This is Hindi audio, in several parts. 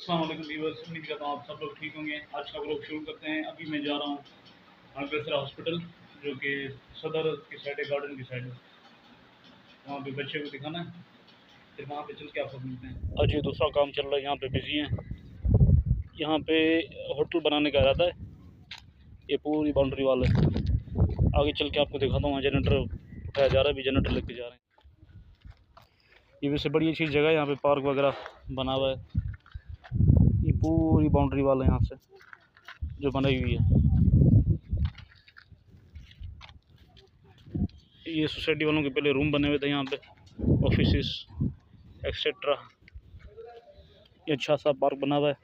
अस्सलाम वालेकुम व्यूअर्स, उम्मीद करता हूँ आप सब लोग ठीक होंगे। आज का व्लॉग शुरू करते हैं। अभी मैं जा रहा हूँ अग्रसर हॉस्पिटल, जो कि सदर की साइड है, गार्डन की साइड है। वहाँ पे बच्चे को दिखाना है, फिर वहाँ पे चल के आपको मिलते हैं। आज ये दूसरा काम चल रहा है, यहाँ पे बिजी हैं। यहाँ पे होटल बनाने का इरादा है। ये पूरी बाउंड्री वाल है। आगे चल के आपको दिखाता हूँ। वहाँ जनरेटर उठाया जा रहा है, अभी जनरेटर लेके जा रहे हैं। ये वैसे बड़ी अच्छी जगह है, यहाँ पे पार्क वगैरह बना हुआ है। ये पूरी बाउंड्री वाल है यहाँ से जो बनाई हुई है। ये सोसाइटी वालों के पहले रूम बने हुए थे यहाँ पे, ऑफिसेस एक्सेट्रा। ये अच्छा सा पार्क बना हुआ है।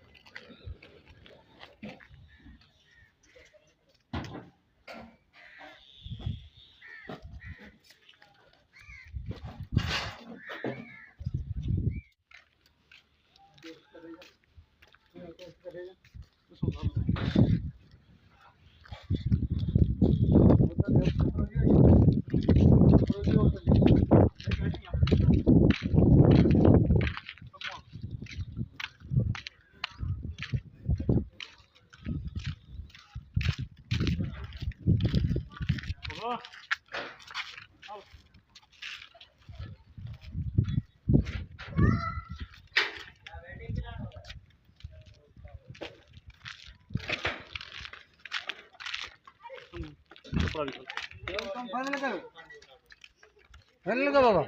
फाइनल का बाबा